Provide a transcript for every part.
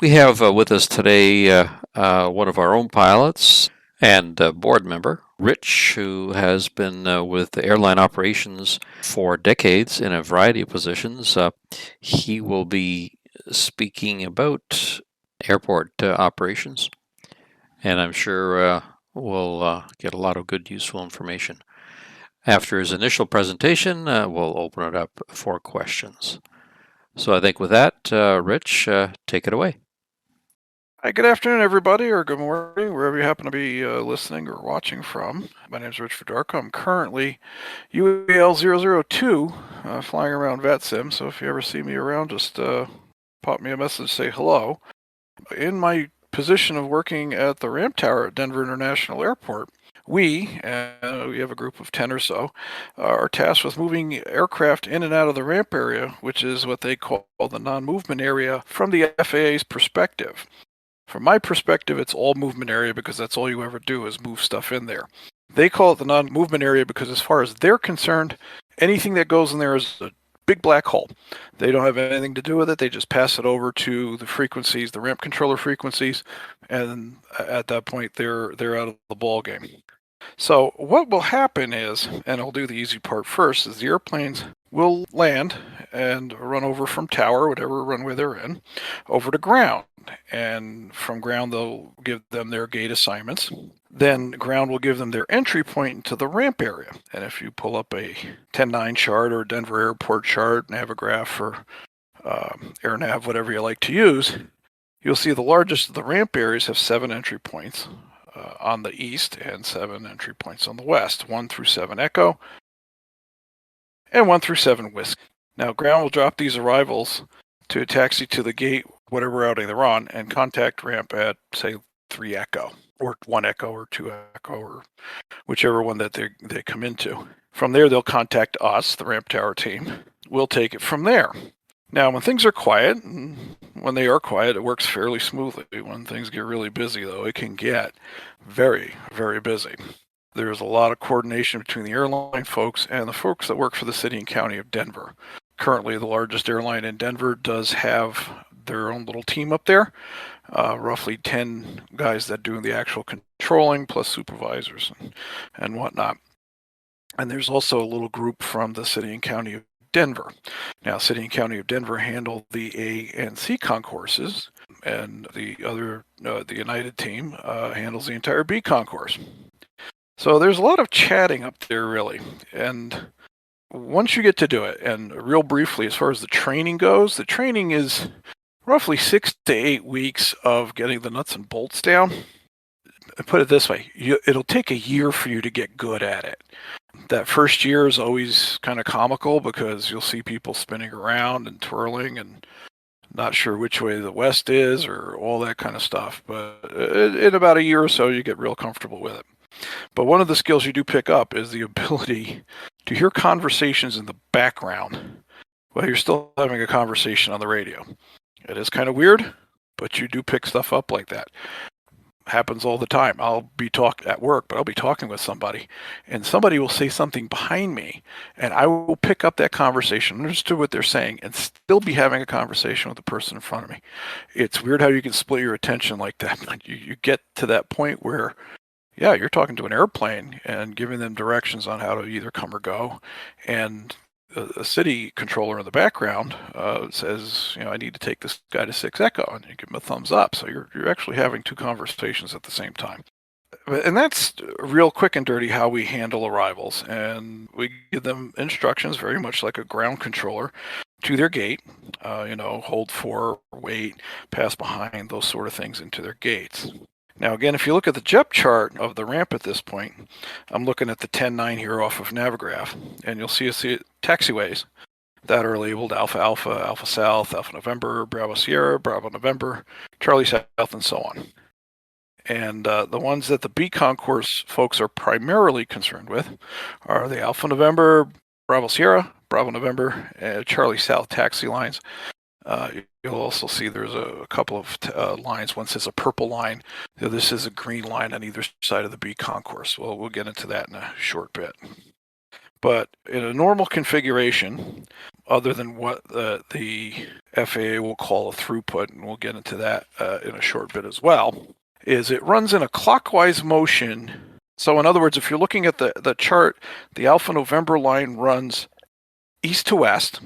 We have with us today one of our own pilots and board member, Rich, who has been with the airline operations for decades in a variety of positions. He will be speaking about airport operations, and I'm sure we'll get a lot of good, useful information. After his initial presentation, we'll open it up for questions. So I think with that, Rich, take it away. Hi, good afternoon, everybody, or good morning, wherever you happen to be listening or watching from. My name is Rich Fedorko. I'm currently UAL 002 flying around VetSim, so if you ever see me around, just pop me a message, say hello. In my position of working at the ramp tower at Denver International Airport, we have a group of 10 or so, are tasked with moving aircraft in and out of the ramp area, which is what they call the non-movement area from the FAA's perspective. From my perspective, it's all movement area because that's all you ever do is move stuff in there. They call it the non-movement area because as far as they're concerned, anything that goes in there is a big black hole. They don't have anything to do with it. They just pass it over to the frequencies, the ramp controller frequencies, and at that point they're out of the ball game. So what will happen is, and I'll do the easy part first, is the airplanes will land and run over from tower, whatever runway they're in, over to ground. And from ground, they'll give them their gate assignments. Then ground will give them their entry point into the ramp area. And if you pull up a 10-9 chart or a Denver Airport chart, Navigaph or AirNav, whatever you like to use, you'll see the largest of the ramp areas have 7 entry points on the east and 7 entry points on the west, 1 through 7 Echo and 1 through 7 Whiskey. Now, ground will drop these arrivals to a taxi to the gate, whatever routing they're on, and contact ramp at, say, 3 Echo, or 1 Echo, or 2 Echo, or whichever one that they come into. From there, they'll contact us, the ramp tower team. We'll take it from there. Now, when things are quiet, and when they are quiet, it works fairly smoothly. When things get really busy, though, it can get very, very busy. There's a lot of coordination between the airline folks and the folks that work for the city and county of Denver. Currently, the largest airline in Denver does have their own little team up there, roughly 10 guys that do the actual controlling, plus supervisors and whatnot. And there's also a little group from the city and county of Denver. Now, city and county of Denver handle the A and C concourses, and the United team handles the entire B concourse. So there's a lot of chatting up there, really. And once you get to do it, and real briefly, as far as the training goes, the training is roughly 6 to 8 weeks of getting the nuts and bolts down. Put it this way, it'll take a year for you to get good at it. That first year is always kind of comical because you'll see people spinning around and twirling and not sure which way the west is or all that kind of stuff. But in about a year or so, you get real comfortable with it. But one of the skills you do pick up is the ability to hear conversations in the background while you're still having a conversation on the radio. It is kind of weird, but you do pick stuff up like that. Happens all the time. I'll be at work, but I'll be talking with somebody, and somebody will say something behind me, and I will pick up that conversation, understand what they're saying, and still be having a conversation with the person in front of me. It's weird how you can split your attention like that. You get to that point where, yeah, you're talking to an airplane and giving them directions on how to either come or go, and a city controller in the background says, I need to take this guy to 6 Echo, and you give him a thumbs up. So you're actually having 2 conversations at the same time. And that's real quick and dirty how we handle arrivals. And we give them instructions very much like a ground controller to their gate, hold for, wait, pass behind, those sort of things into their gates. Now, again, if you look at the JEP chart of the ramp at this point, I'm looking at the 10-9 here off of Navigaph, and you'll see taxiways that are labeled Alpha Alpha, Alpha South, Alpha November, Bravo Sierra, Bravo November, Charlie South, and so on. And the ones that the B concourse folks are primarily concerned with are the Alpha November, Bravo Sierra, Bravo November, and Charlie South taxi lines. You'll also see there's a couple of lines. One says a purple line. This is a green line on either side of the B concourse. Well, we'll get into that in a short bit. But in a normal configuration, other than what the FAA will call a throughput, and we'll get into that in a short bit as well, is it runs in a clockwise motion. So in other words, if you're looking at the chart, the Alpha November line runs east to west.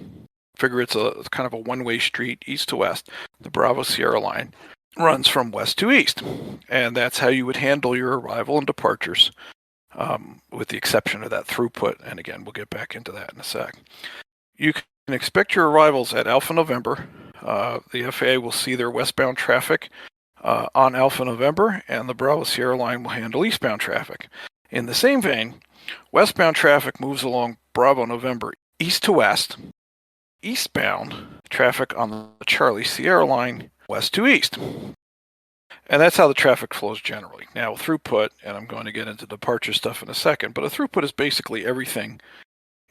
Figure it's kind of a one-way street, east to west. The Bravo Sierra line runs from west to east. And that's how you would handle your arrival and departures, with the exception of that throughput. And again, we'll get back into that in a sec. You can expect your arrivals at Alpha November. The FAA will see their westbound traffic on Alpha November, and the Bravo Sierra line will handle eastbound traffic. In the same vein, westbound traffic moves along Bravo November east to west. Eastbound traffic on the Charlie Sierra line west to east. And that's how the traffic flows generally. Now, throughput, and I'm going to get into departure stuff in a second, but a throughput is basically everything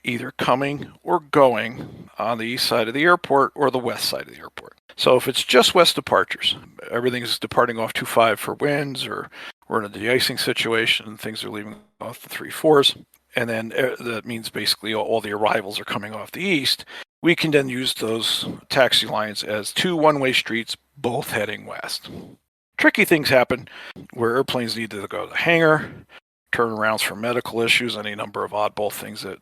either coming or going on the east side of the airport or the west side of the airport. So if it's just west departures, everything is departing off 25 for winds, or we're in a de-icing situation and things are leaving off the 3-4s, and then that means basically all the arrivals are coming off the east, we can then use those taxi lines as two one-way streets, both heading west. Tricky things happen where airplanes need to go to the hangar, turnarounds for medical issues, any number of oddball things that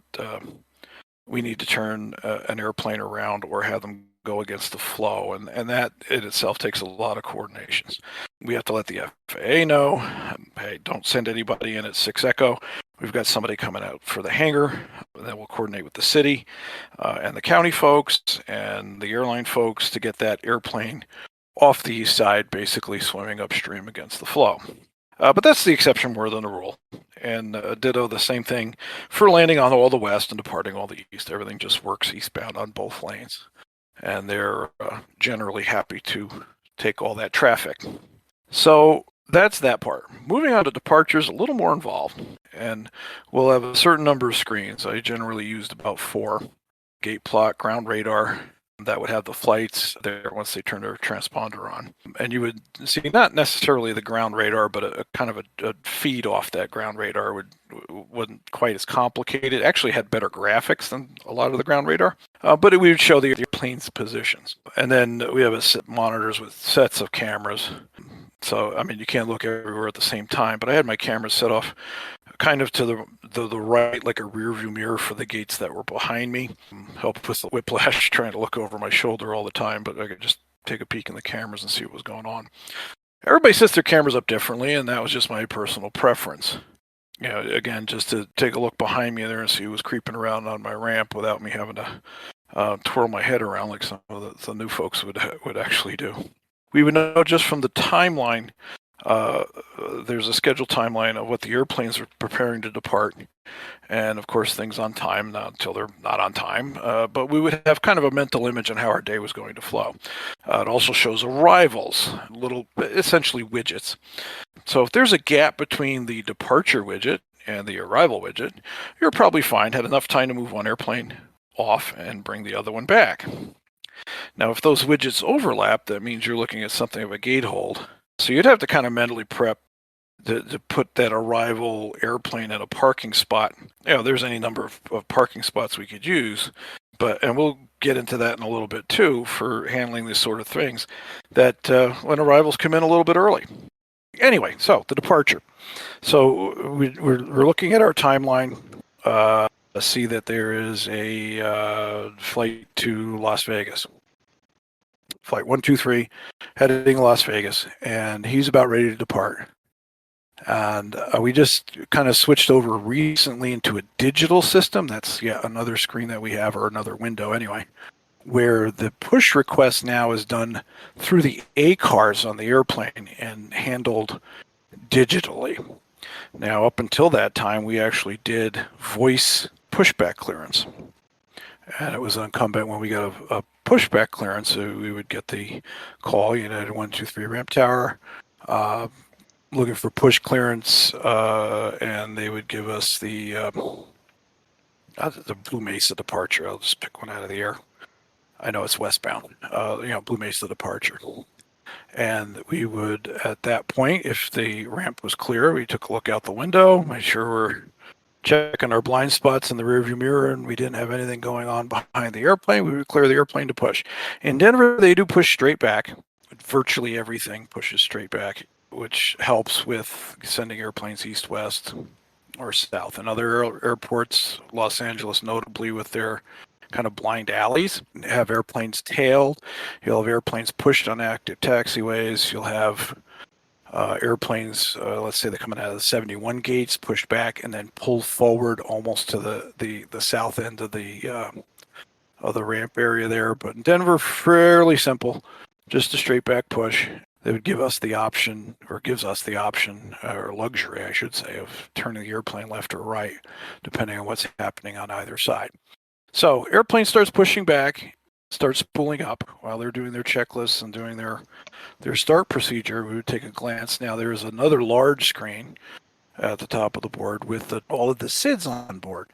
we need to turn an airplane around or have them go against the flow, and that in itself takes a lot of coordinations. We have to let the FAA know, hey, don't send anybody in at 6 Echo. We've got somebody coming out for the hangar. Then we'll coordinate with the city and the county folks and the airline folks to get that airplane off the east side, basically swimming upstream against the flow. But that's the exception more than the rule. And ditto the same thing for landing on all the west and departing all the east. Everything just works eastbound on both lanes. And they're generally happy to take all that traffic. So that's that part. Moving on to departures, a little more involved. And we'll have a certain number of screens. I generally used about 4. Gate plot, ground radar, that would have the flights there once they turn their transponder on. And you would see not necessarily the ground radar, but a kind of a feed off that ground radar wasn't quite as complicated. It actually had better graphics than a lot of the ground radar, but it would show the airplane's positions. And then we have monitors with sets of cameras. So, I mean, you can't look everywhere at the same time, but I had my cameras set off kind of to the right, like a rear view mirror for the gates that were behind me. Helped with the whiplash trying to look over my shoulder all the time, but I could just take a peek in the cameras and see what was going on. Everybody sets their cameras up differently, and that was just my personal preference. You know, again, just to take a look behind me there and see who was creeping around on my ramp without me having to twirl my head around like some of the new folks would actually do. We would know just from the timeline. There's a scheduled timeline of what the airplanes are preparing to depart, and of course things on time, not until they're not on time, but we would have kind of a mental image on how our day was going to flow. It also shows arrivals, little essentially widgets. So if there's a gap between the departure widget and the arrival widget, you're probably fine, had enough time to move one airplane off and bring the other one back. Now if those widgets overlap, that means you're looking at something of a gate hold. So you'd have to kind of mentally prep to put that arrival airplane in a parking spot. You know, there's any number of parking spots we could use, and we'll get into that in a little bit too for handling these sort of things, that when arrivals come in a little bit early. Anyway, so the departure. So we're looking at our timeline. See that there is a flight to Las Vegas. Flight 123 heading Las Vegas, and he's about ready to depart. And we just kind of switched over recently into a digital system. That's another screen that we have, or another window anyway, where the push request now is done through the ACARs on the airplane and handled digitally. Now, up until that time, we actually did voice pushback clearance. And it was incumbent when we got a pushback clearance, so we would get the call, United 123 ramp tower, looking for push clearance, and they would give us the Blue Mesa departure. I'll just pick one out of the air. I know it's westbound, Blue Mesa departure. And we would, at that point, if the ramp was clear, we took a look out the window, made sure we're checking our blind spots in the rearview mirror and we didn't have anything going on behind the airplane, we would clear the airplane to push. In Denver, they do push straight back. Virtually everything pushes straight back, which helps with sending airplanes east-west or south. And other airports, Los Angeles notably with their kind of blind alleys, have airplanes tailed. You'll have airplanes pushed on active taxiways. You'll have airplanes, let's say they're coming out of the 71 gates, pushed back and then pulled forward almost to the south end of the ramp area there. But in Denver, fairly simple, just a straight back push. They would give us the option, or gives us the option, or luxury, I should say, of turning the airplane left or right, depending on what's happening on either side. So airplane starts pushing back, starts spooling up while they're doing their checklists and doing their start procedure. We would take a glance. Now there's another large screen at the top of the board with all of the SIDs on board.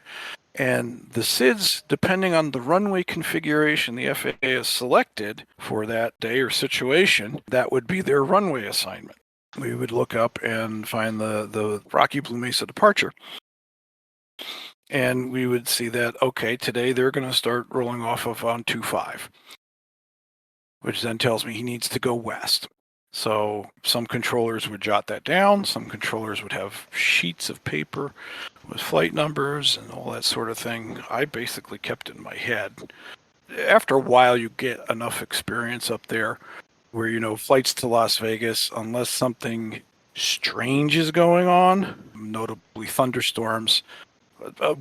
And the SIDs, depending on the runway configuration the FAA has selected for that day or situation, that would be their runway assignment. We would look up and find the Rocky Blue Mesa departure. And we would see that, okay, today they're going to start rolling off of on 25, which then tells me he needs to go west. So some controllers would jot that down. Some controllers would have sheets of paper with flight numbers and all that sort of thing. I basically kept it in my head. After a while, you get enough experience up there where, you know, flights to Las Vegas, unless something strange is going on, notably thunderstorms,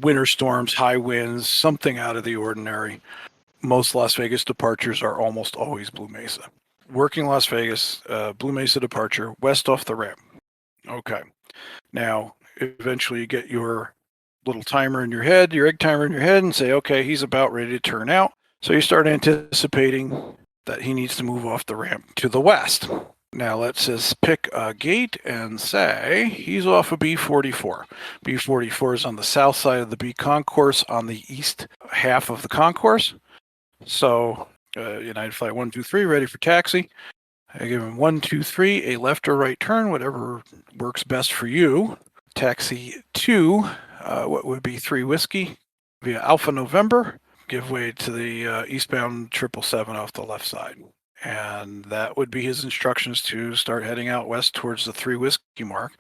winter storms, high winds, something out of the ordinary, most Las Vegas departures are almost always Blue Mesa. Working Las Vegas, Blue Mesa departure, west off the ramp. Okay. Now, eventually you get your little timer in your head, your egg timer in your head, and say, okay, he's about ready to turn out. So you start anticipating that he needs to move off the ramp to the west. Now let's just pick a gate and say he's off of B44. B44 is on the south side of the B concourse on the east half of the concourse. So United Flight 123 ready for taxi. I give him 123, a left or right turn, whatever works best for you. Taxi 2, what would be 3 Whiskey via Alpha November. Give way to the eastbound 777 off the left side. And that would be his instructions to start heading out west towards the 3 Whiskey mark.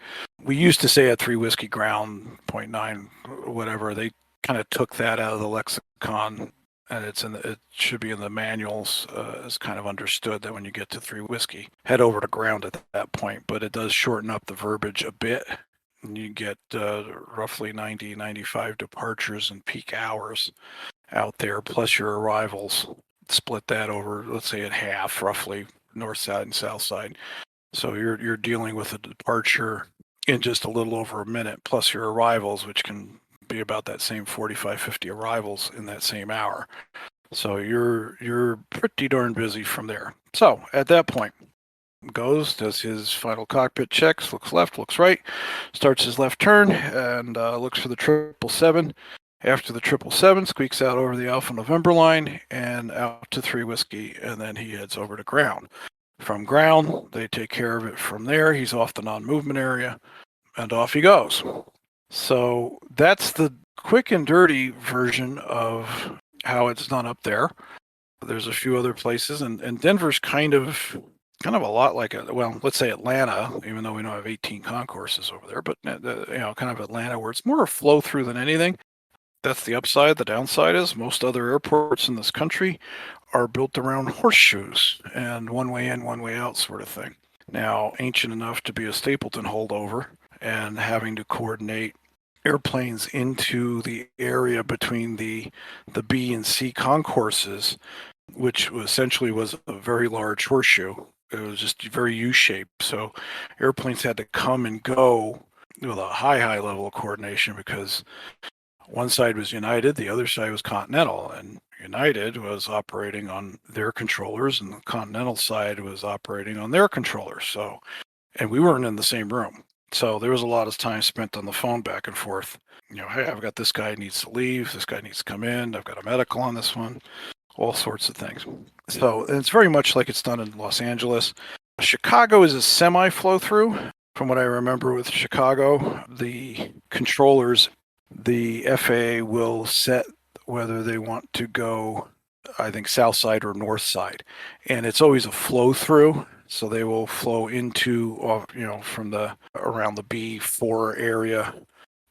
We used to say at 3 Whiskey ground, 0.9, whatever. They kind of took that out of the lexicon, and it should be in the manuals as kind of understood that when you get to 3 Whiskey, head over to ground at that point. But it does shorten up the verbiage a bit. And you get roughly 90, 95 departures in peak hours out there, plus your arrivals. Split that over, let's say, at half, roughly, north side and south side. So you're dealing with a departure in just a little over a minute, plus your arrivals, which can be about that same 45, 50 arrivals in that same hour. So you're pretty darn busy from there. So at that point, does his final cockpit checks, looks left, looks right, starts his left turn, and looks for the 777. After the 777, squeaks out over the Alpha November line and out to 3 Whiskey, and then he heads over to ground. From ground, they take care of it from there. He's off the non-movement area, and off he goes. So that's the quick and dirty version of how it's done up there. There's a few other places, and Denver's kind of a lot like let's say Atlanta, even though we don't have 18 concourses over there, but kind of Atlanta, where it's more a flow through than anything. That's the upside. The downside is most other airports in this country are built around horseshoes and one way in, one way out sort of thing. Now, ancient enough to be a Stapleton holdover and having to coordinate airplanes into the area between the B and C concourses, which essentially was a very large horseshoe. It was just very U-shaped. So airplanes had to come and go with a high level of coordination because one side was United, the other side was Continental, and United was operating on their controllers and the Continental side was operating on their controllers. So, and we weren't in the same room. So there was a lot of time spent on the phone back and forth. Hey, I've got this guy needs to leave, this guy needs to come in, I've got a medical on this one, all sorts of things. So it's very much like it's done in Los Angeles. Chicago is a semi flow through. From what I remember with Chicago, the controllers the FAA will set whether they want to go, I think, south side or north side. And it's always a flow through. So they will flow into, from the around the B4 area,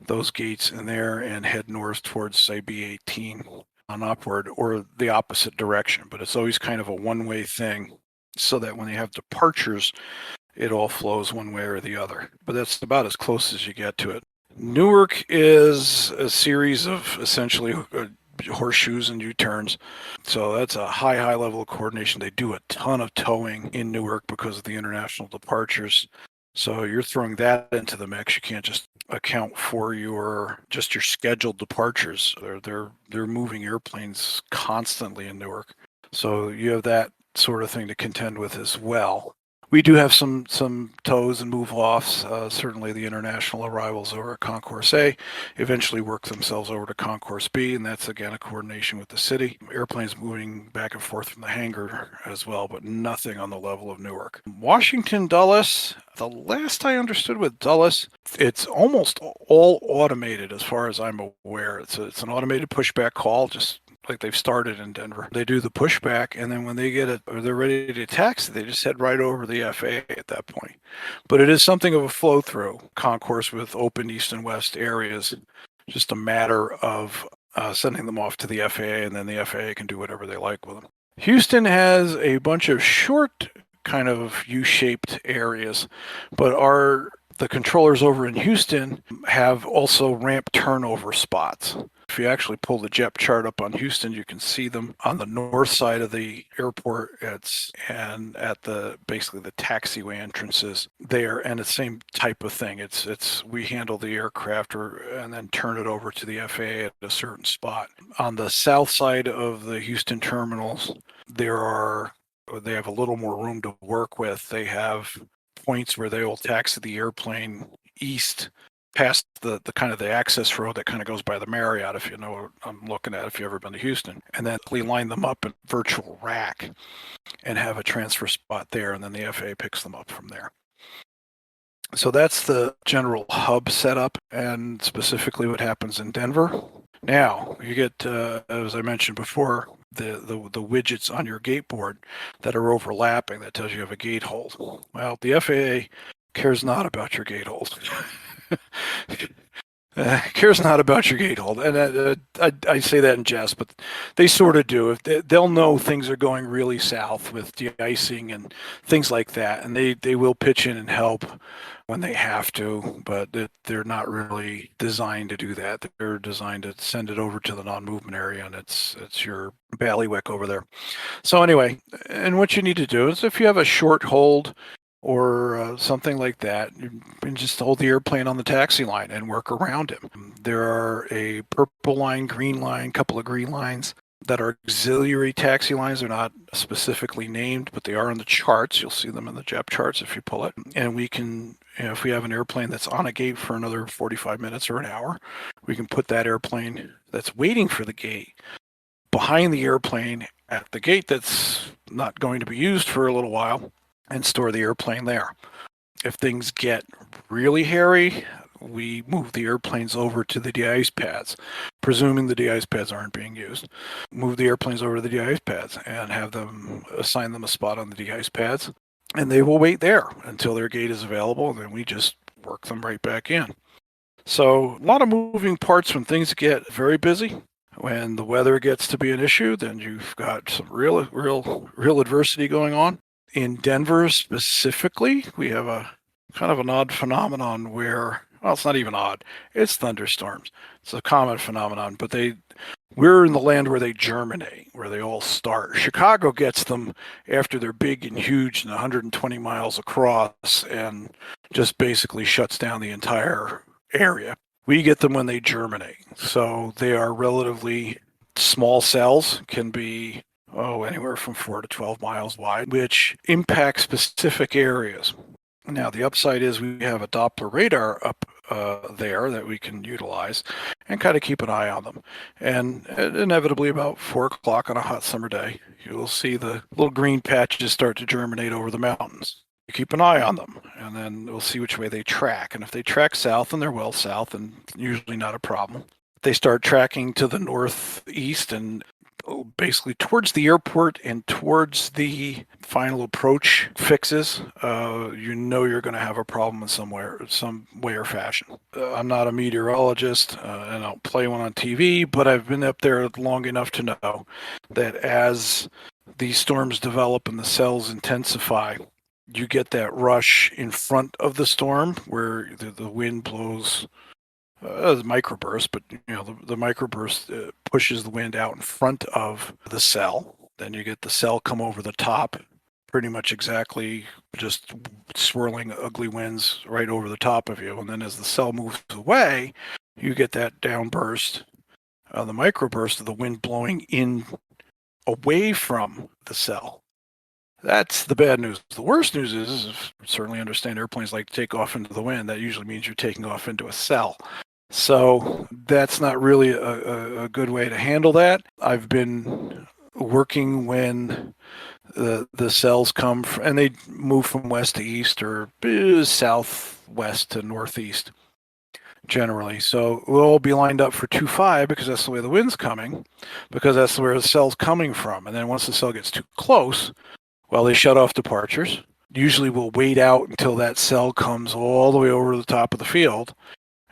those gates in there, and head north towards, say, B18 on upward, or the opposite direction. But it's always kind of a one-way thing, so that when they have departures, it all flows one way or the other. But that's about as close as you get to it. Newark is a series of essentially horseshoes and U-turns. So that's a high level of coordination. They do a ton of towing in Newark because of the international departures. So you're throwing that into the mix. You can't just account for your scheduled departures. They're moving airplanes constantly in Newark. So you have that sort of thing to contend with as well. We do have some tows and move-offs. Certainly the international arrivals over at Concourse A eventually work themselves over to Concourse B, and that's, again, a coordination with the city. Airplanes moving back and forth from the hangar as well, but nothing on the level of Newark. Washington Dulles, the last I understood with Dulles, it's almost all automated as far as I'm aware. It's an automated pushback call, just like they've started in Denver. They do the pushback, and then when they get it or they're ready to taxi, they just head right over the FAA at that point. But it is something of a flow through concourse with open east and west areas. Just a matter of sending them off to the FAA, and then the FAA can do whatever they like with them. Houston has a bunch of short kind of U-shaped areas, but the controllers over in Houston have also ramp turnover spots. If you actually pull the JEP chart up on Houston, you can see them on the north side of the airport. And at basically the taxiway entrances there, and the same type of thing. We handle the aircraft and then turn it over to the FAA at a certain spot. On the south side of the Houston terminals, they have a little more room to work with. They have points where they will taxi the airplane east past the kind of the access road that kind of goes by the Marriott, if you know what I'm looking at, if you've ever been to Houston. And then we line them up in virtual rack and have a transfer spot there, and then the FAA picks them up from there. So that's the general hub setup, and specifically what happens in Denver. Now, you get, as I mentioned before, the widgets on your gate board that are overlapping that tells you have a gate hold. Well, the FAA cares not about your gate hold. Cares not about your gate hold, and I say that in jest, but they sort of do. They'll know things are going really south with de-icing and things like that, and they will pitch in and help when they have to, but they're not really designed to do that. They're designed to send it over to the non-movement area, and it's your bailiwick over there. So anyway, and what you need to do is if you have a short hold or something like that, you can just hold the airplane on the taxi line and work around it. There are a purple line, green line, couple of green lines that are auxiliary taxi lines. They're not specifically named, but they are on the charts. You'll see them in the JEP charts if you pull it. And we can, if we have an airplane that's on a gate for another 45 minutes or an hour, we can put that airplane that's waiting for the gate behind the airplane at the gate that's not going to be used for a little while, and store the airplane there. If things get really hairy, we move the airplanes over to the de-ice pads, presuming the de-ice pads aren't being used. Move the airplanes over to the de-ice pads and have them assign them a spot on the de-ice pads, and they will wait there until their gate is available, and then we just work them right back in. So a lot of moving parts when things get very busy. When the weather gets to be an issue, then you've got some real adversity going on. In Denver specifically, we have a kind of an odd phenomenon where, well, it's not even odd. It's thunderstorms. It's a common phenomenon, but we're in the land where they germinate, where they all start. Chicago gets them after they're big and huge and 120 miles across and just basically shuts down the entire area. We get them when they germinate. So they are relatively small cells, can be anywhere from 4 to 12 miles wide, which impact specific areas. Now, the upside is we have a Doppler radar up there that we can utilize and kind of keep an eye on them. And inevitably, about 4 o'clock on a hot summer day, you'll see the little green patches start to germinate over the mountains. keep an eye on them, and then we'll see which way they track. And if they track south and they're well south, then usually not a problem. If they start tracking to the northeast and basically towards the airport and towards the final approach fixes, you're going to have a problem in some way or fashion. I'm not a meteorologist, and I don't play one on TV, but I've been up there long enough to know that as these storms develop and the cells intensify, you get that rush in front of the storm where the wind blows the microburst, but the microburst pushes the wind out in front of the cell. Then you get the cell come over the top, pretty much exactly just swirling ugly winds right over the top of you. And then as the cell moves away, you get that downburst, the microburst of the wind blowing in away from the cell. That's the bad news. The worst news is certainly understand airplanes like to take off into the wind. That usually means you're taking off into a cell. So that's not really a good way to handle that. I've been working when the cells come and they move from west to east or southwest to northeast generally. So we'll all be lined up for 2-5 because that's the way the wind's coming, because that's where the cell's coming from. And then once the cell gets too close, well, they shut off departures. Usually we'll wait out until that cell comes all the way over the top of the field.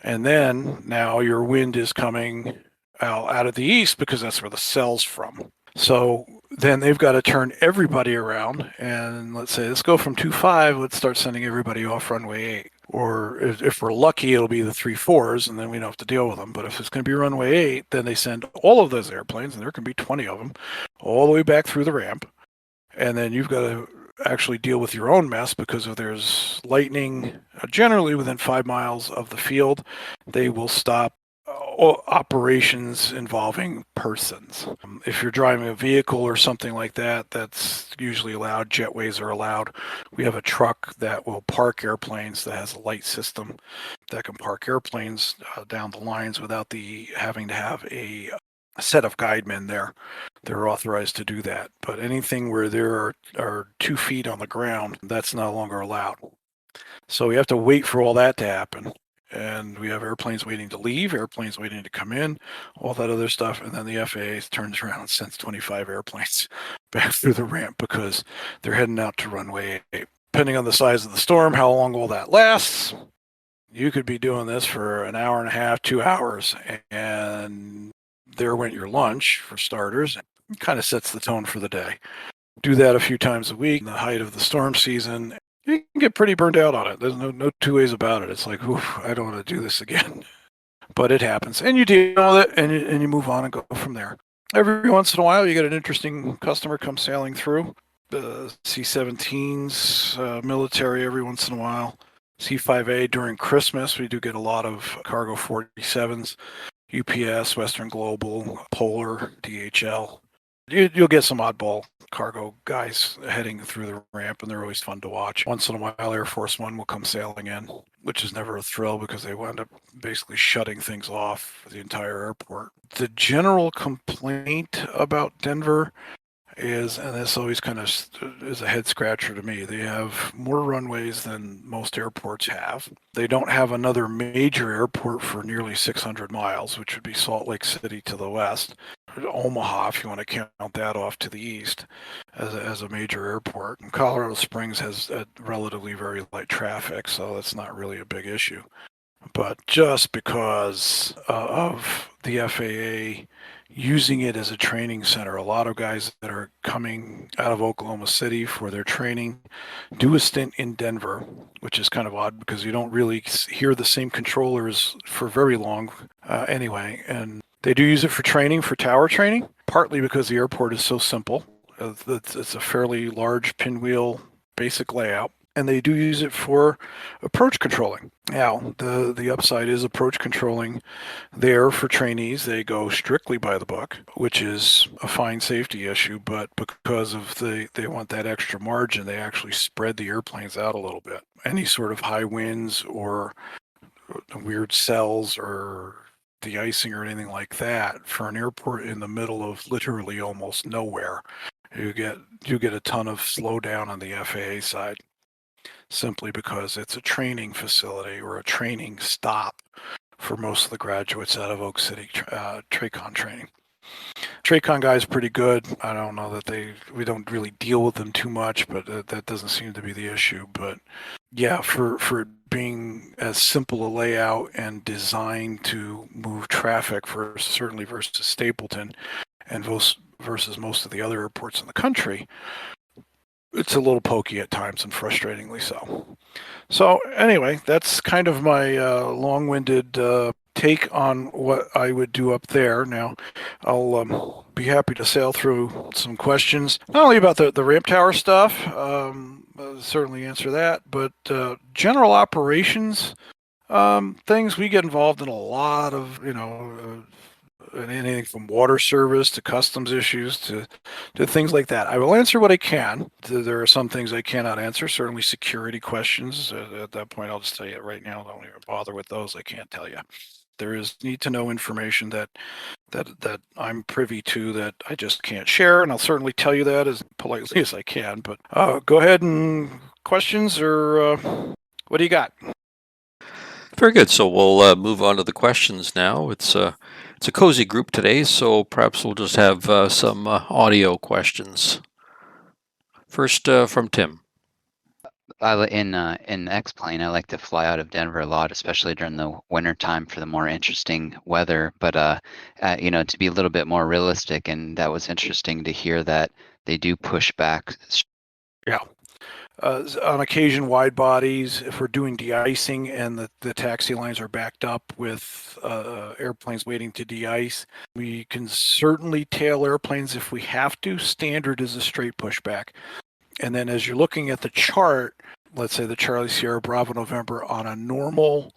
And then now your wind is coming out of the east because that's where the cell's from. So then they've got to turn everybody around. And let's say, let's go from 2-5, let's start sending everybody off runway 8. Or if we're lucky, it'll be the 3-4s, and then we don't have to deal with them. But if it's going to be runway 8, then they send all of those airplanes, and there can be 20 of them, all the way back through the ramp. And then you've got to actually deal with your own mess because if there's lightning, generally within 5 miles of the field, they will stop operations involving persons. If you're driving a vehicle or something like that, that's usually allowed. Jetways are allowed. We have a truck that will park airplanes that has a light system that can park airplanes down the lines without having to have a set of guidemen there. They're authorized to do that. But anything where there are 2 feet on the ground, that's no longer allowed. So we have to wait for all that to happen. And we have airplanes waiting to leave, airplanes waiting to come in, all that other stuff. And then the FAA turns around and sends 25 airplanes back through the ramp because they're heading out to runway 8. Depending on the size of the storm, how long all that lasts, you could be doing this for an hour and a half, 2 hours, and there went your lunch, for starters. It kind of sets the tone for the day. Do that a few times a week in the height of the storm season. You can get pretty burned out on it. There's no two ways about it. It's like, oof, I don't want to do this again. But it happens. And you deal with it, and you move on and go from there. Every once in a while, you get an interesting customer come sailing through. The C-17s, military every once in a while. C-5A during Christmas, we do get a lot of cargo 47s. UPS, Western Global, Polar, DHL. You'll get some oddball cargo guys heading through the ramp, and they're always fun to watch. Once in a while, Air Force One will come sailing in, which is never a thrill because they wind up basically shutting things off for the entire airport. The general complaint about Denver is, and this always kind of is a head scratcher to me, they have more runways than most airports have. They don't have another major airport for nearly 600 miles, which would be Salt Lake City to the west. Omaha, if you want to count that off to the east as a major airport. And Colorado Springs has relatively very light traffic, so that's not really a big issue. But just because of the FAA using it as a training center, a lot of guys that are coming out of Oklahoma City for their training do a stint in Denver, which is kind of odd because you don't really hear the same controllers for very long anyway. And they do use it for training, for tower training, partly because the airport is so simple. It's a fairly large pinwheel basic layout. And they do use it for approach controlling. Now, the upside is approach controlling there for trainees. They go strictly by the book, which is a fine safety issue, but because of they want that extra margin, they actually spread the airplanes out a little bit. Any sort of high winds or weird cells or de-icing or anything like that for an airport in the middle of literally almost nowhere, you get a ton of slowdown on the FAA side. simply because it's a training facility or a training stop for most of the graduates out of Oak City TRACON training. TRACON guys are pretty good. I don't know that we don't really deal with them too much, but that doesn't seem to be the issue. But yeah, for it being as simple a layout and designed to move traffic certainly versus Stapleton and versus most of the other airports in the country, it's a little pokey at times and frustratingly so. So anyway, that's kind of my long-winded take on what I would do up there. Now, I'll be happy to sail through some questions, not only about the ramp tower stuff, I'll certainly answer that, but general operations things. We get involved in a lot of, anything from water service to customs issues to things like that. I will answer what I can. There are some things I cannot answer, certainly security questions. At that point, I'll just tell you right now, don't even bother with those. I can't tell you. There is need to know information that I'm privy to that I just can't share, and I'll certainly tell you that as politely as I can. But go ahead and questions, or what do you got? Very good. So we'll move on to the questions now. It's a cozy group today, so perhaps we'll just have some audio questions. First, from Tim. In X-Plane, I like to fly out of Denver a lot, especially during the winter time for the more interesting weather. But to be a little bit more realistic, and that was interesting to hear that they do push back. Yeah. On occasion, wide bodies, if we're doing de-icing and the taxi lines are backed up with airplanes waiting to de-ice, we can certainly tail airplanes if we have to. Standard is a straight pushback. And then as you're looking at the chart, let's say the Charlie Sierra Bravo November on a normal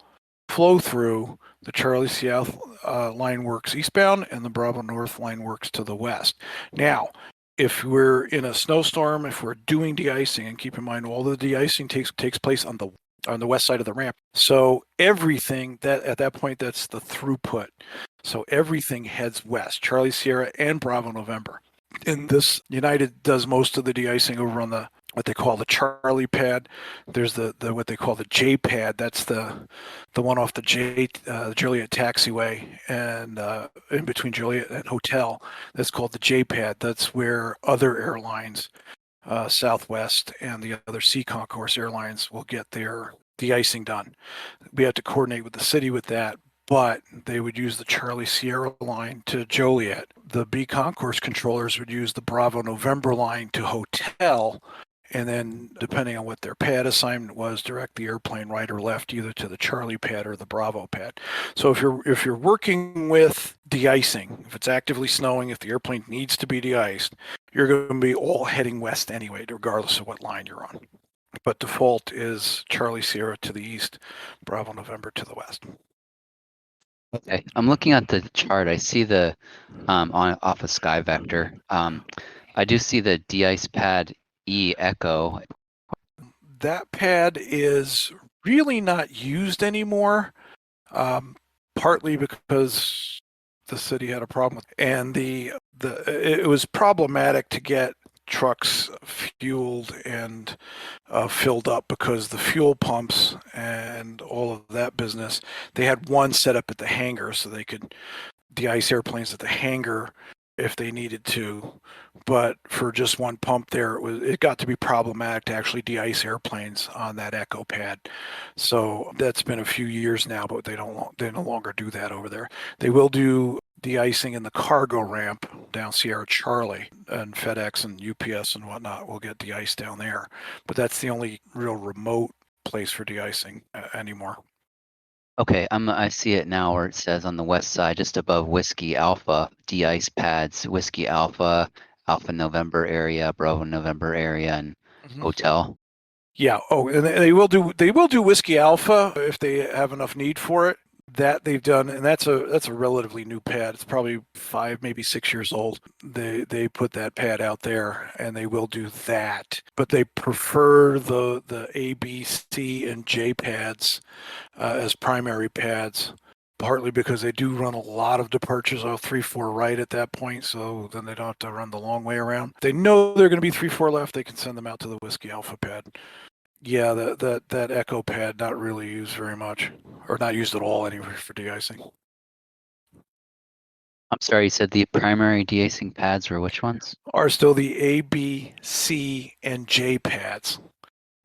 flow through, the Charlie Sierra line works eastbound and the Bravo North line works to the west. Now, if we're in a snowstorm, if we're doing de-icing, and keep in mind all the de-icing takes place on the west side of the ramp. So everything that at that point, that's the throughput. So everything heads west, Charlie Sierra and Bravo November. And this United does most of the de-icing over on what they call the Charlie pad. There's the what they call the J pad. That's the one off the Joliet Taxiway and in between Joliet and Hotel. That's called the J pad. That's where other airlines, Southwest and the other Sea Concourse airlines, will get their de-icing done. We have to coordinate with the city with that, but they would use the Charlie Sierra line to Joliet. The B Concourse controllers would use the Bravo November line to Hotel, and then depending on what their pad assignment was, direct the airplane right or left, either to the Charlie pad or the Bravo pad. So if you're working with de-icing, if it's actively snowing, if the airplane needs to be de-iced, you're going to be all heading west anyway, regardless of what line you're on. But default is Charlie Sierra to the east, Bravo November to the west. Okay, I'm looking at the chart. I see the off of Sky Vector. I do see the de-ice pad E Echo. That pad is really not used anymore, partly because the city had a problem with it. And it was problematic to get trucks fueled and filled up because the fuel pumps and all of that business, they had one set up at the hangar so they could de-ice airplanes at the hangar if they needed to. But for just one pump there, it got to be problematic to actually de-ice airplanes on that Echo pad. So that's been a few years now, but they no longer do that over there. They will do de-icing in the cargo ramp down Sierra Charlie, and FedEx and UPS and whatnot will get de-iced down there. But that's the only real remote place for de-icing anymore. Okay, I see it now where it says on the west side, just above Whiskey Alpha, de-ice pads, Whiskey Alpha, Alpha November area, Bravo November area, and Hotel. Yeah. Oh, and they will do Whiskey Alpha if they have enough need for it. That they've done, and that's a relatively new pad. It's probably 5, maybe 6 years old. They put that pad out there, and they will do that. But they prefer the A, B, C, and J pads as primary pads. Partly because they do run a lot of departures off 3-4 right at that point, so then they don't have to run the long way around. If they know they're going to be 3-4 left, they can send them out to the Whiskey Alpha pad. Yeah, that echo pad not really used very much, or not used at all anyway for de-icing. I'm sorry, you said the primary de-icing pads were which ones? Are still the A, B, C, and J pads,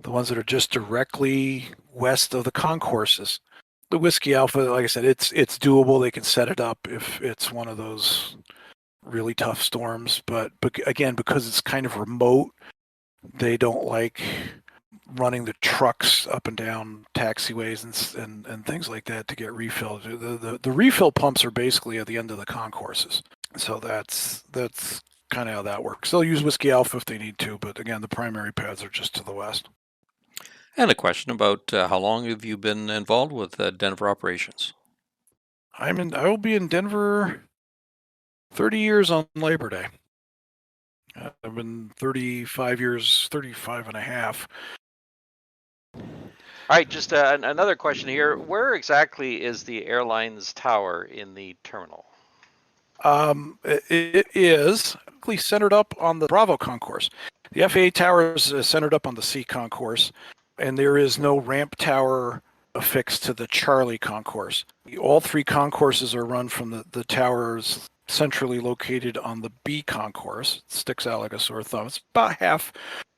the ones that are just directly west of the concourses. The Whiskey Alpha, like I said, it's doable. They can set it up if it's one of those really tough storms. But again, because it's kind of remote, they don't like running the trucks up and down taxiways and things like that to get refilled. The refill pumps are basically at the end of the concourses. So that's kind of how that works. They'll use Whiskey Alpha if they need to, but again, the primary pads are just to the west. And a question about how long have you been involved with Denver operations? I will be in Denver 30 years on Labor Day. I've been 35 years, 35 and a half. All right, just another question here. Where exactly is the Airlines tower in the terminal? It is centered up on the Bravo concourse. The FAA tower is centered up on the C concourse, and there is no ramp tower affixed to the Charlie concourse. All three concourses are run from the towers centrally located on the B concourse. It sticks out like a sore thumb. It's about half,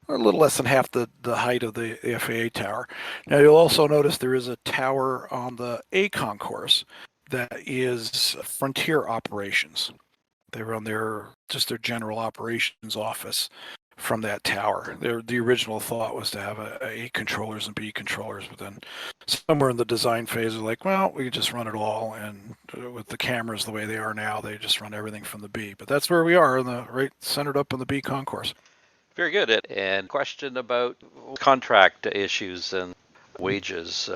or a little less than half the height of the FAA tower. Now you'll also notice there is a tower on the A concourse that is Frontier Operations. They run their general operations office from that tower. The original thought was to have A controllers and B controllers, but then somewhere in the design phase, they're like, well, we could just run it all, and with the cameras the way they are now, they just run everything from the B. But that's where we are, right centered up in the B concourse. Very good. And question about contract issues and wages.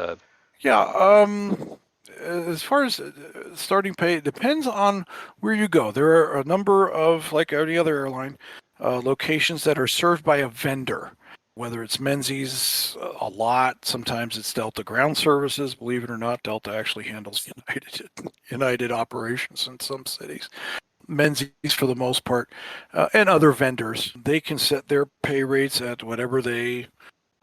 Yeah, as far as starting pay, it depends on where you go. There are a number of, like any other airline, locations that are served by a vendor. Whether it's Menzies a lot, sometimes it's Delta Ground Services. Believe it or not, Delta actually handles United operations in some cities. Menzies for the most part, and other vendors. They can set their pay rates at whatever they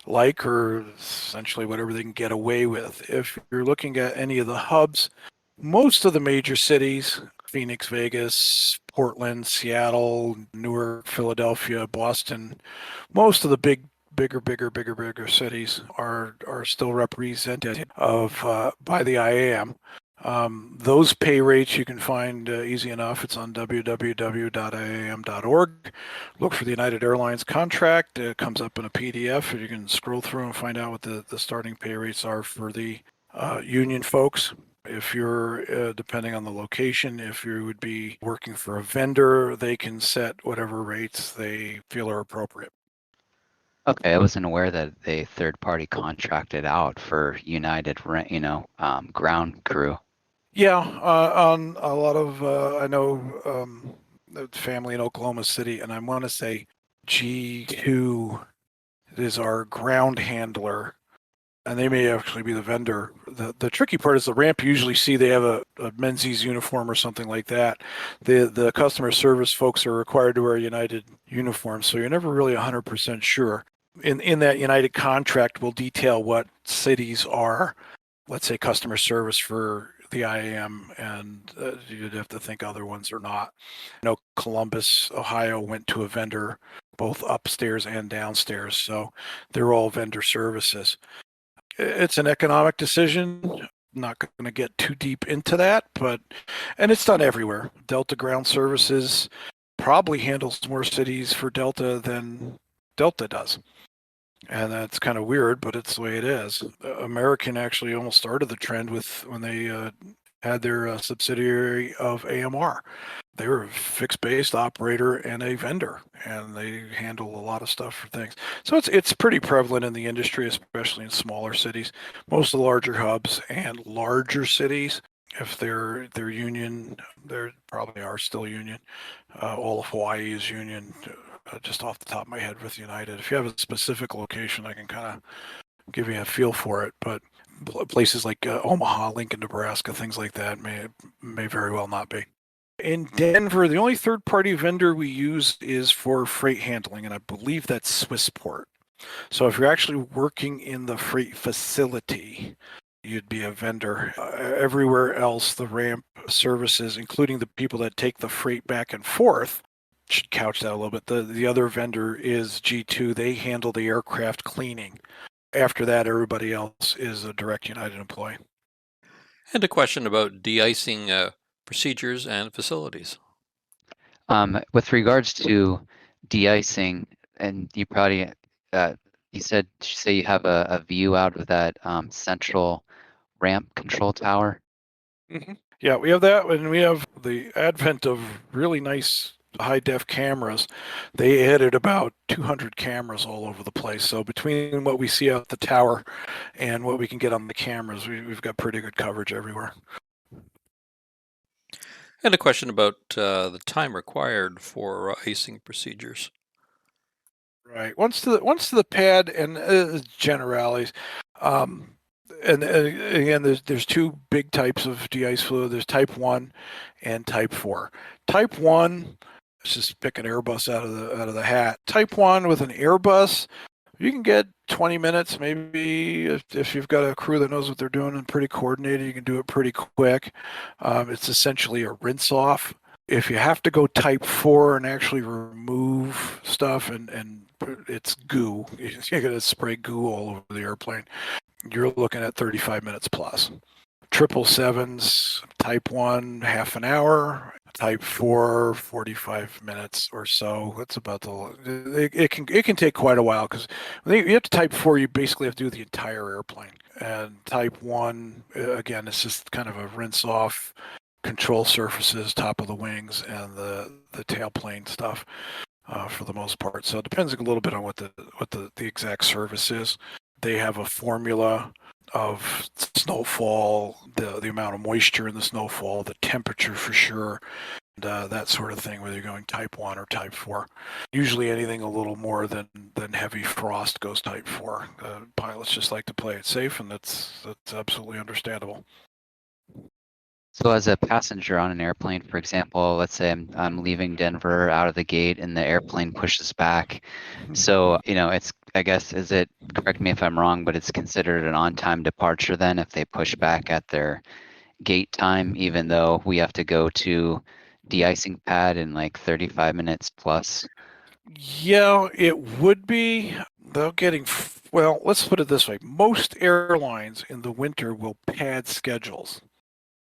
like, or essentially whatever they can get away with. If you're looking at any of the hubs, most of the major cities, Phoenix, Vegas, Portland, Seattle, Newark, Philadelphia, Boston, most of the bigger cities are still represented by the IAM. Those pay rates you can find easy enough. It's on www.iam.org. Look for the United Airlines contract. It comes up in a PDF. You can scroll through and find out what the starting pay rates are for the union folks. If you're, depending on the location, if you would be working for a vendor, they can set whatever rates they feel are appropriate. Okay, I wasn't aware that they third-party contracted out for United, ground crew. Yeah, on a lot of, I know the family in Oklahoma City, and I want to say G2 is our ground handler, and they may actually be the vendor. The tricky part is the ramp. You usually see they have a Menzies uniform or something like that. The customer service folks are required to wear a United uniform, so you're never really 100% sure. In that United contract will detail what cities are, let's say, customer service for the IAM, and you'd have to think other ones are not. I know Columbus, Ohio went to a vendor both upstairs and downstairs, so they're all vendor services. It's an economic decision. I'm not going to get too deep into that, and it's done everywhere. Delta Ground Services probably handles more cities for Delta than Delta does. And that's kind of weird, but it's the way it is. American actually almost started the trend when they had their subsidiary of AMR. They were a fixed-based operator and a vendor, and they handle a lot of stuff for things. So it's pretty prevalent in the industry, especially in smaller cities. Most of the larger hubs and larger cities, if they're union, they probably are still union. All of Hawaii is union. Just off the top of my head with United. If you have a specific location, I can kind of give you a feel for it. But places like Omaha, Lincoln, Nebraska, things like that may very well not be. In Denver, the only third-party vendor we use is for freight handling, and I believe that's Swissport. So if you're actually working in the freight facility, you'd be a vendor. Everywhere else, the ramp services, including the people that take the freight back and forth, should couch that a little bit. The other vendor is G2. They handle the aircraft cleaning. After that, everybody else is a direct United employee. And a question about de-icing procedures and facilities. With regards to de-icing, and you probably, you say you have a view out of that central ramp control tower. Mm-hmm. Yeah, we have that, and we have the advent of really nice high-def cameras. They added about 200 cameras all over the place. So between what we see out the tower and what we can get on the cameras, we've got pretty good coverage everywhere. And a question about the time required for icing procedures. Right. Once to the pad, and generalities. And again, there's two big types of de-ice fluid. There's type 1 and type 4. Type 1, let's just pick an Airbus out of the hat. Type 1 with an Airbus, you can get 20 minutes, maybe if you've got a crew that knows what they're doing and pretty coordinated, you can do it pretty quick. It's essentially a rinse off. If you have to go type 4 and actually remove stuff and it's goo, you're going to spray goo all over the airplane, you're looking at 35 minutes plus. 777s, type 1, half an hour. Type 4, 45 minutes or so. It's about it can take quite a while, because when you have to type 4, you basically have to do the entire airplane. And type 1, again, it's just kind of a rinse off, control surfaces, top of the wings, and the tailplane stuff for the most part. So it depends a little bit on what the exact service is. They have a formula of snowfall, the amount of moisture in the snowfall, the temperature for sure, and that sort of thing, whether you're going type 1 or type 4. Usually anything a little more than heavy frost goes type 4. Pilots just like to play it safe, and that's absolutely understandable. So as a passenger on an airplane, for example, let's say I'm leaving Denver out of the gate and the airplane pushes back. So, it's, I guess, correct me if I'm wrong, but it's considered an on-time departure then if they push back at their gate time, even though we have to go to de-icing pad in like 35 minutes plus? Yeah, it would be. Well, let's put it this way. Most airlines in the winter will pad schedules.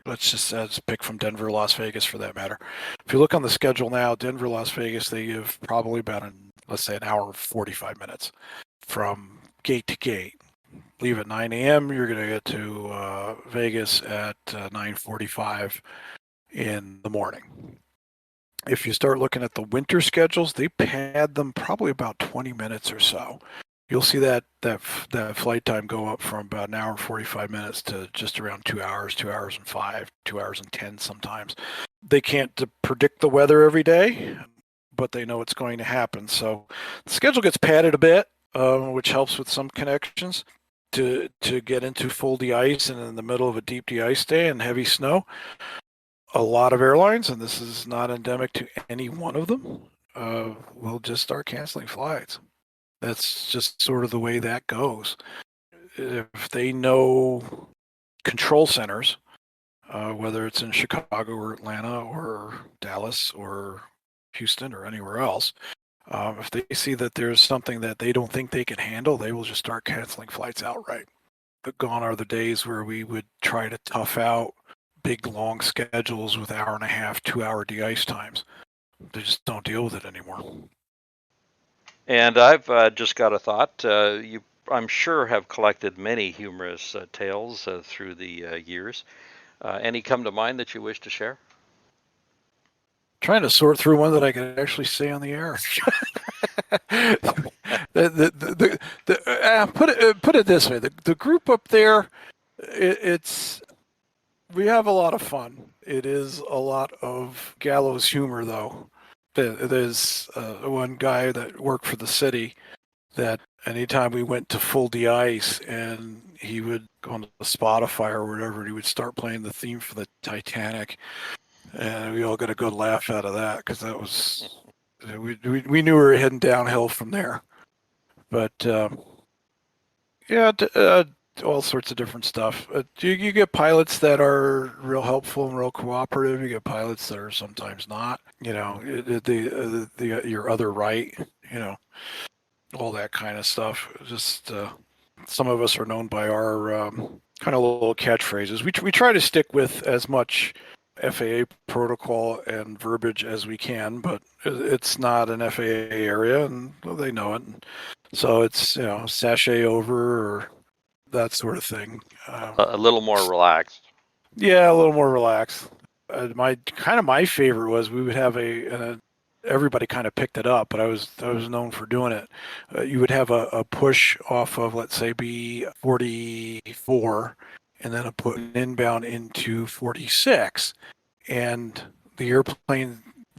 Let's just pick from Denver, Las Vegas for that matter. If you look on the schedule now, Denver, Las Vegas, they give probably about let's say an hour and 45 minutes from gate to gate. Leave at 9 a.m. You're going to get to Vegas at 9:45 in the morning. If you start looking at the winter schedules, they pad them probably about 20 minutes or so. You'll see that flight time go up from about an hour and 45 minutes to just around 2 hours, 2 hours and 5, 2 hours and 10 sometimes. They can't predict the weather every day, but they know it's going to happen. So the schedule gets padded a bit, which helps with some connections to get into full de-ice and in the middle of a deep de-ice day and heavy snow. A lot of airlines, and this is not endemic to any one of them, will just start canceling flights. That's just sort of the way that goes. If they know control centers, whether it's in Chicago or Atlanta or Dallas or Houston or anywhere else, if they see that there's something that they don't think they can handle, they will just start canceling flights outright. But gone are the days where we would try to tough out big long schedules with hour and a half, 2 hour de-ice times. They just don't deal with it anymore. And I've just got a thought. You, I'm sure, have collected many humorous tales through the years. Any come to mind that you wish to share? Trying to sort through one that I could actually say on the air. Put it this way: the group up there, we have a lot of fun. It is a lot of gallows humor, though. There's one guy that worked for the city that anytime we went to full de-ice and he would go on Spotify or whatever, he would start playing the theme for the Titanic, and we all got a good laugh out of that because that was we knew we were heading downhill from there. But yeah, all sorts of different stuff. You get pilots that are real helpful and real cooperative. You get pilots that are sometimes not. You know, your other right. You know, all that kind of stuff. Just some of us are known by our kind of little catchphrases. We try to stick with as much FAA protocol and verbiage as we can, but it's not an FAA area, and well, they know it. So it's sashay over or that sort of thing. A little more relaxed. Yeah, a little more relaxed. My favorite was we would have everybody kind of picked it up, but I was known for doing it. You would have a push off of, let's say, B-44, and then an inbound into 46, and the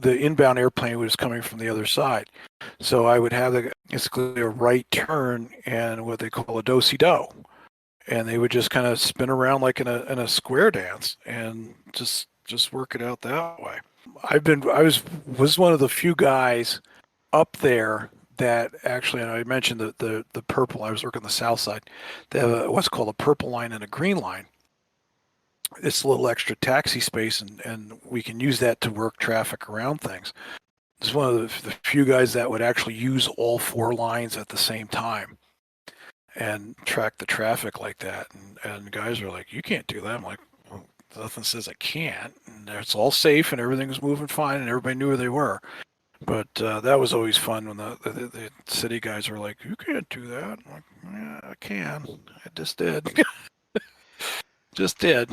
inbound airplane was coming from the other side. So I would have basically a right turn and what they call a do-si-do, and they would just kind of spin around like in a square dance and just work it out that way. I was one of the few guys up there that actually, and I mentioned the purple. I was working the south side. They have what's called a purple line and a green line. It's a little extra taxi space, and we can use that to work traffic around things. It's one of the few guys that would actually use all four lines at the same time and track the traffic like that. And guys are like, you can't do that. I'm like, well, nothing says I can't. And it's all safe and everything was moving fine and everybody knew where they were. But that was always fun when the city guys were like, you can't do that. I'm like, yeah, I can. I just did. Just did.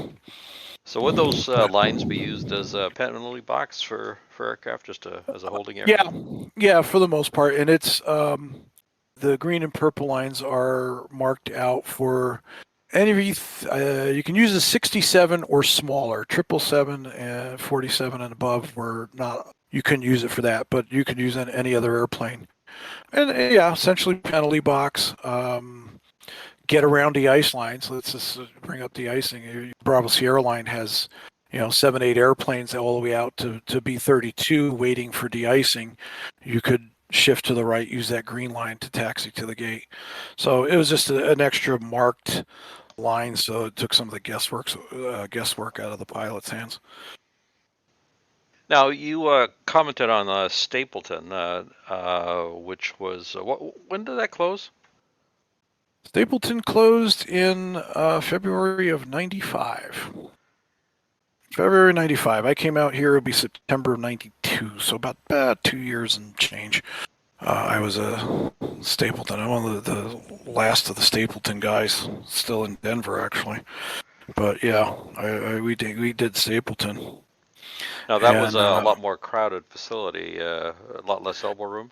So would those lines be used as a penalty box for aircraft, just as a holding area? Yeah, for the most part. And it's the green and purple lines are marked out for you can use a 67 or smaller. 777 and 47 and above were not. You couldn't use it for that, but you could use it on any other airplane. And yeah, essentially penalty box. Get around the ice lines. Let's just bring up the icing. Bravo Sierra Line has 7-8 airplanes all the way out to B-32 waiting for de-icing. You could shift to the right, use that green line to taxi to the gate. So it was just an extra marked line, so it took some of the guesswork out of the pilot's hands. Now, you commented on Stapleton, which was, when did that close? Stapleton closed in February of 95. February 95. I came out here, it'll be September of 92, so about 2 years and change. I was a Stapleton. I'm one of the last of the Stapleton guys still in Denver, actually. But yeah, we did Stapleton. Now, that was a lot more crowded facility, a lot less elbow room.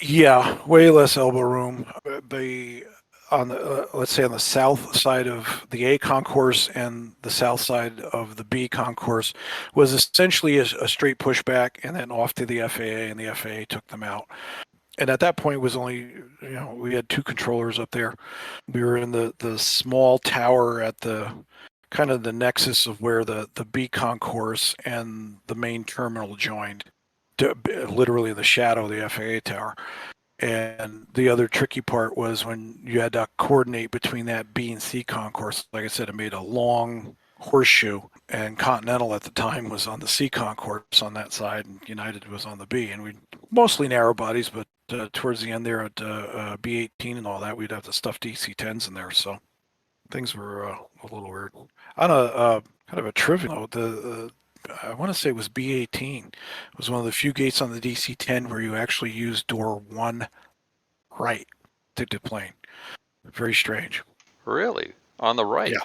Yeah, way less elbow room. Let's say on the south side of the A concourse and the south side of the B concourse was essentially a straight pushback and then off to the FAA, and the FAA took them out. And at that point, it was only, we had two controllers up there. We were in the small tower at the kind of the nexus of where the B concourse and the main terminal joined, literally in the shadow of the FAA tower. And the other tricky part was when you had to coordinate between that B and C concourse. Like I said, it made a long horseshoe, and Continental at the time was on the C concourse on that side, and United was on the B. And we mostly narrow bodies, but towards the end there at B-18 and all that, we'd have the stuffed DC-10s in there. So things were a little weird. On a kind of a trivial note, I want to say it was B-18. It was one of the few gates on the DC-10 where you actually use door 1 right to deplane. Very strange. Really? On the right? Yeah.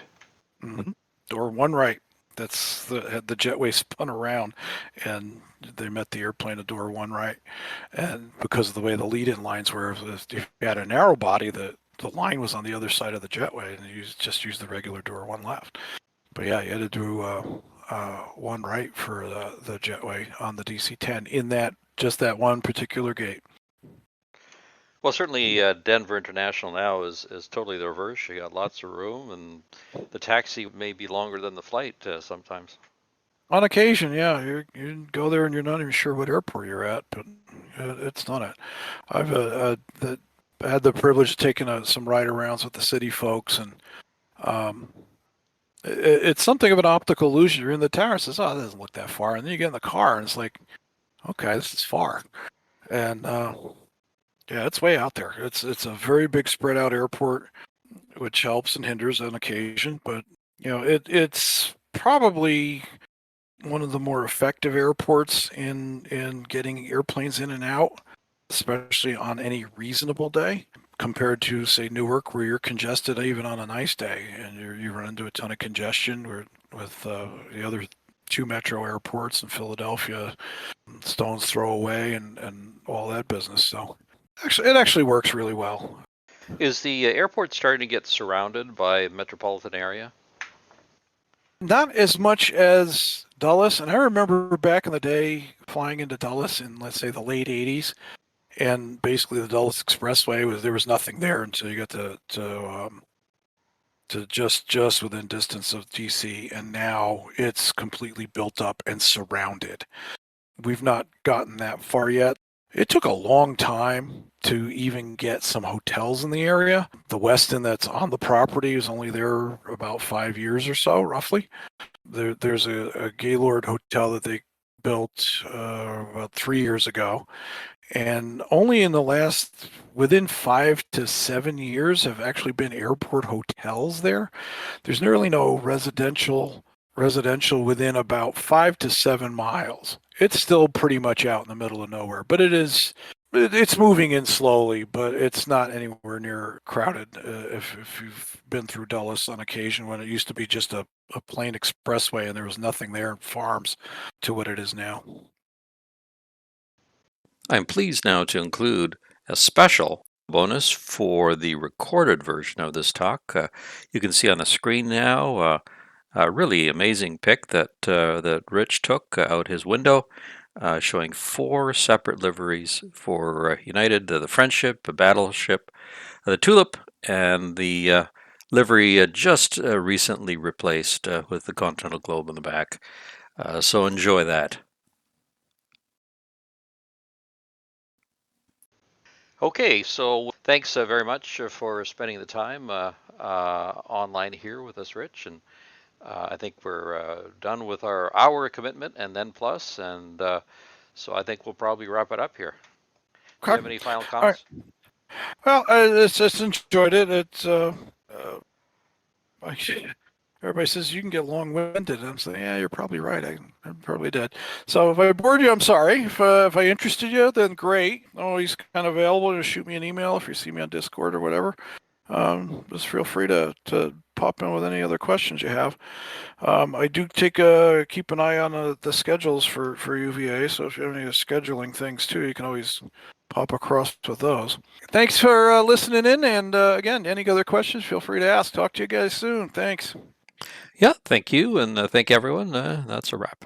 Mm-hmm. Door 1 right. That's the jetway spun around, and they met the airplane at door 1 right. And because of the way the lead-in lines were, if you had a narrow body, the line was on the other side of the jetway, and you just used the regular door 1 left. But yeah, you had to do 1 right for the jetway on the DC-10 in that one particular gate. Well, certainly Denver International now is totally the reverse. You got lots of room, and the taxi may be longer than the flight sometimes. On occasion, yeah, you go there and you're not even sure what airport you're at, but it's not it. had the privilege of taking some ride-arounds with the city folks, and it's something of an optical illusion. You're in the tower and says, "Oh, that doesn't look that far," and then you get in the car and it's like, "Okay, this is far." And yeah, it's way out there. It's a very big spread out airport, which helps and hinders on occasion, but it's probably one of the more effective airports in getting airplanes in and out, especially on any reasonable day, compared to say Newark, where you're congested even on a nice day, and you run into a ton of congestion. With the other two metro airports in Philadelphia, stones throw away, and all that business. So actually, it actually works really well. Is the airport starting to get surrounded by metropolitan area? Not as much as Dulles, and I remember back in the day flying into Dulles in, let's say, the late '80s, and basically the Dulles Expressway there was nothing there until you got to just within distance of DC, and now it's completely built up and surrounded. We've not gotten that far yet. It took a long time to even get some hotels in the area. The Westin that's on the property is only there about 5 years or so, roughly. There's a Gaylord hotel that they built about 3 years ago, and only in the last within 5 to 7 years have actually been airport hotels there. There's nearly no residential within about 5 to 7 miles. It's still pretty much out in the middle of nowhere, but it's moving in slowly, but it's not anywhere near crowded. If you've been through Dulles on occasion, when it used to be just a plain expressway and there was nothing there, farms, to what it is now. I'm pleased now to include a special bonus for the recorded version of this talk. You can see on the screen now a really amazing pic that Rich took out his window, showing 4 separate liveries for United: the Friendship, the Battleship, the Tulip, and the livery just recently replaced with the Continental Globe on the back. So enjoy that. Okay, so thanks very much for spending the time online here with us, Rich. And I think we're done with our hour commitment and then plus, and so I think we'll probably wrap it up here. Do you have any final comments? Well, I just enjoyed it. Everybody says you can get long-winded. I'm saying, yeah, you're probably right. I probably did. So if I bored you, I'm sorry. If I interested you, then great. Always kind of available to shoot me an email if you see me on Discord or whatever. Just feel free to pop in with any other questions you have. I do keep an eye on the schedules for UVA. So if you have any scheduling things too, you can always pop across with those. Thanks for listening in. And again, any other questions, feel free to ask. Talk to you guys soon. Thanks. Yeah, thank you, and thank everyone. That's a wrap.